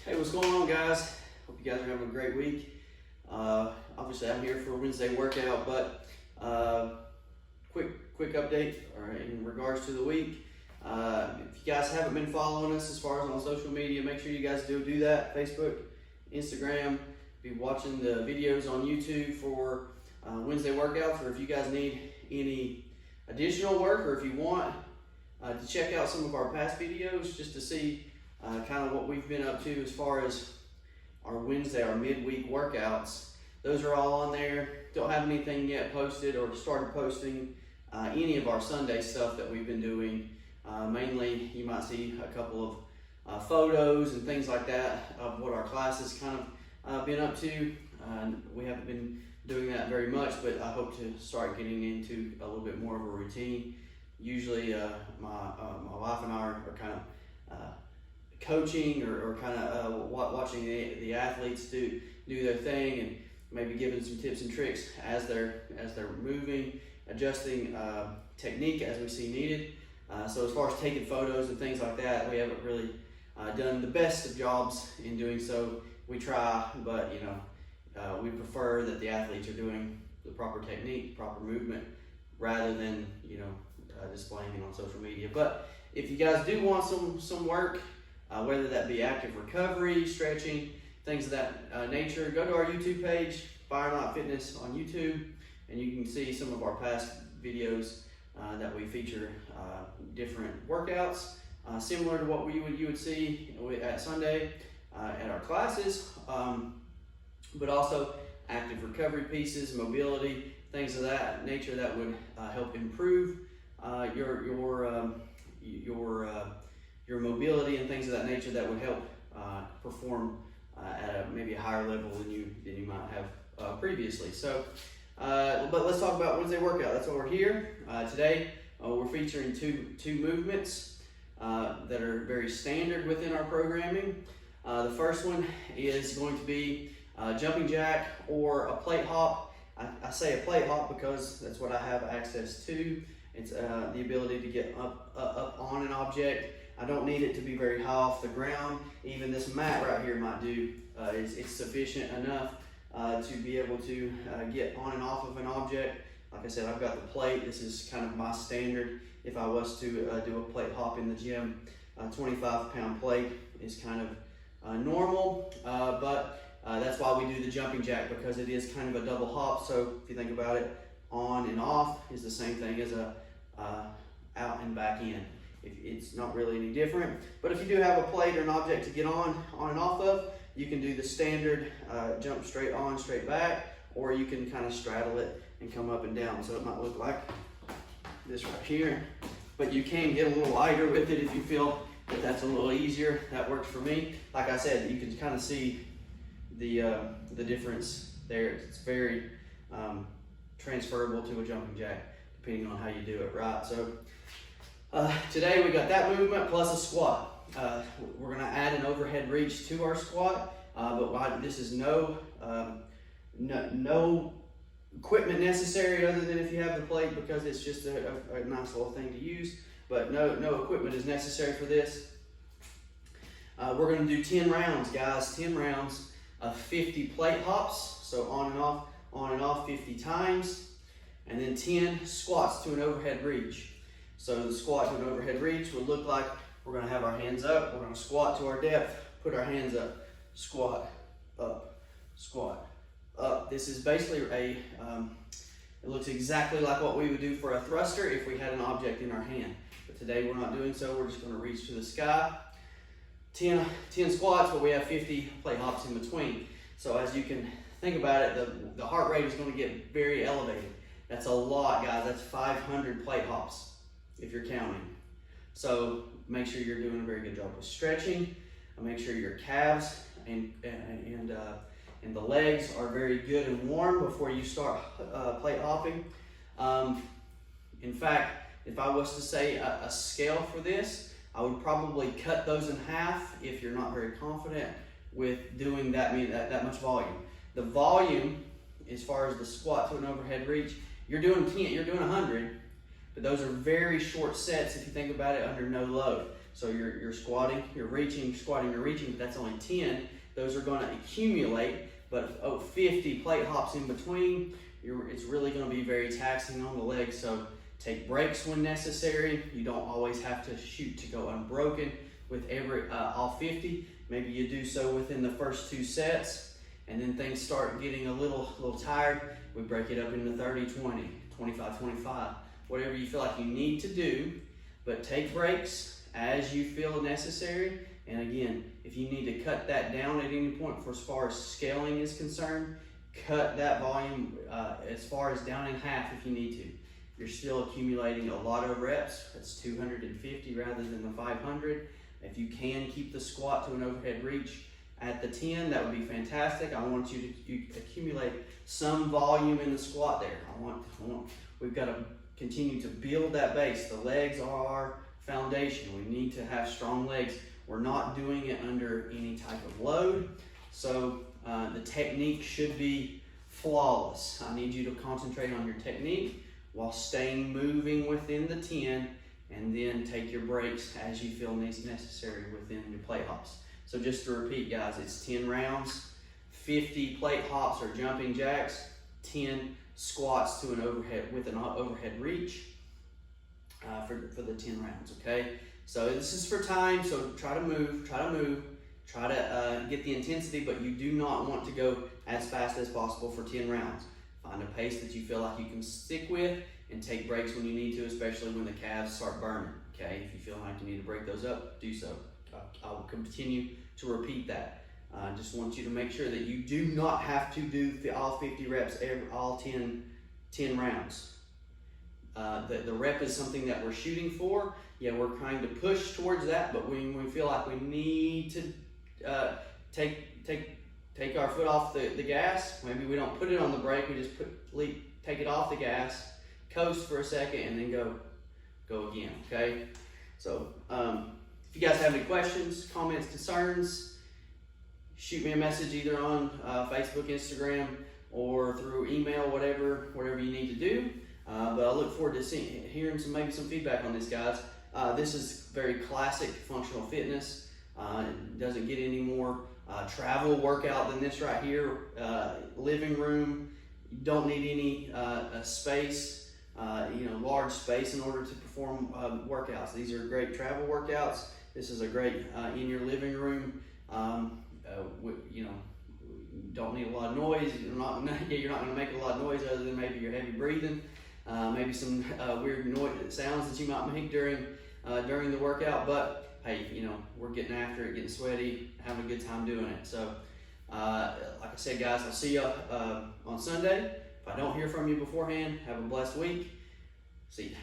Hey, what's going on, guys? Hope you guys are having a great week. Obviously, I'm here for a Wednesday workout, but quick update in regards to the week. If you guys haven't been following us as far as on social media, make sure you guys do that. Facebook, Instagram. Be watching the videos on YouTube for Wednesday workouts, or if you guys need any additional work, or if you want to check out some of our past videos just to see kind of what we've been up to as far as our Wednesday, our midweek workouts. Those are all on there. Don't have anything yet posted or started posting any of our Sunday stuff that we've been doing. Mainly, you might see a couple of photos and things like that of what our classes kind of been up to. We haven't been doing that very much, but I hope to start getting into a little bit more of a routine. Usually, my wife and I are kind of coaching or kind of watching the athletes do their thing, and maybe giving some tips and tricks as they're moving, adjusting technique as we see needed. So as far as taking photos and things like that, we haven't really done the best of jobs in doing so. We try, but we prefer that the athletes are doing the proper technique, proper movement, rather than displaying it on social media. But if you guys do want some work, whether that be active recovery, stretching, things of that nature, go to our YouTube page, Fire Knot Fitness on YouTube, and you can see some of our past videos that we feature different workouts, similar to what you would see at Sunday at our classes, but also active recovery pieces, mobility, things of that nature that would help improve your mobility and things of that nature that would help perform at maybe a higher level than you might have previously. So, but let's talk about Wednesday workout. That's why we're here today. We're featuring two movements that are very standard within our programming. The first one is going to be jumping jack or a plate hop. I say a plate hop because that's what I have access to. It's the ability to get up on an object. I don't need it to be very high off the ground. Even this mat right here might do. It's sufficient enough to be able to get on and off of an object. Like I said, I've got the plate. This is kind of my standard. If I was to do a plate hop in the gym, a 25-pound plate is kind of normal, but that's why we do the jumping jack, because it is kind of a double hop. So if you think about it, on and off is the same thing as a out and back in. It's not really any different. But if you do have a plate or an object to get on and off of, you can do the standard jump straight on, straight back, or you can kind of straddle it and come up and down. So it might look like this right here, but you can get a little lighter with it if you feel that that's a little easier. That works for me. Like I said, you can kind of see the difference there. It's very transferable to a jumping jack, depending on how you do it, right? So today we got that movement plus a squat. We're gonna add an overhead reach to our squat, but this is no equipment necessary other than if you have the plate, because it's just a nice little thing to use, but no equipment is necessary for this. We're gonna do 10 rounds, guys, 10 rounds of 50 plate hops, so on and off 50 times, and then 10 squats to an overhead reach. So the squat to an overhead reach would look like we're gonna have our hands up, we're gonna squat to our depth, put our hands up, squat, up, squat, up. This is basically it looks exactly like what we would do for a thruster if we had an object in our hand. But today we're not doing so, we're just gonna reach to the sky. 10 squats, but we have 50 plate hops in between. So as you can think about it, the heart rate is gonna get very elevated. That's a lot, guys. That's 500 plate hops if you're counting. So make sure you're doing a very good job with stretching. Make sure your calves and the legs are very good and warm before you start plate hopping. In fact, if I was to say a scale for this, I would probably cut those in half if you're not very confident with doing that much volume. The volume, as far as the squat to an overhead reach, you're doing 10, you're doing 100, but those are very short sets if you think about it under no load. So you're squatting, you're reaching, squatting, you're reaching, but that's only 10. Those are going to accumulate, but 50 plate hops in between, it's really going to be very taxing on the legs. So take breaks when necessary. You don't always have to shoot to go unbroken with all 50. Maybe you do so within the first 2 sets, and then things start getting a little tired. We break it up into 30, 20, 25, 25, whatever you feel like you need to do, but take breaks as you feel necessary. And again, if you need to cut that down at any point for as far as scaling is concerned, cut that volume as far as down in half if you need to. You're still accumulating a lot of reps. That's 250 rather than the 500. If you can keep the squat to an overhead reach at the 10, that would be fantastic. I want you to accumulate some volume in the squat there. We've got to continue to build that base. The legs are our foundation. We need to have strong legs. We're not doing it under any type of load. So the technique should be flawless. I need you to concentrate on your technique while staying moving within the 10, and then take your breaks as you feel necessary within your plate hops. So just to repeat, guys, it's 10 rounds, 50 plate hops or jumping jacks, 10 squats to an overhead reach for the 10 rounds, okay? So this is for time, so try to move, try to get the intensity, but you do not want to go as fast as possible for 10 rounds. Find a pace that you feel like you can stick with, and take breaks when you need to, especially when the calves start burning, okay? If you feel like you need to break those up, do so. I will continue to repeat that. I just want you to make sure that you do not have to do all 50 reps, all 10 rounds. The rep is something that we're shooting for. Yeah, we're trying to push towards that, but when we feel like we need to take our foot off the gas, maybe we don't put it on the brake, we just take it off the gas, coast for a second, and then go again, okay? So if you guys have any questions, comments, concerns, shoot me a message either on Facebook, Instagram, or through email, whatever you need to do. But I look forward to hearing maybe some feedback on this, guys. This is very classic functional fitness. It doesn't get any more travel workout than this right here. Living room, you don't need any space. Large space in order to perform workouts. These are great travel workouts. This is a great in your living room. Don't need a lot of noise. You're not going to make a lot of noise other than maybe your heavy breathing, maybe some weird noise sounds that you might make during the workout. But hey, we're getting after it, getting sweaty, having a good time doing it. So, like I said, guys, I'll see you on Sunday. If I don't hear from you beforehand, have a blessed week. See ya.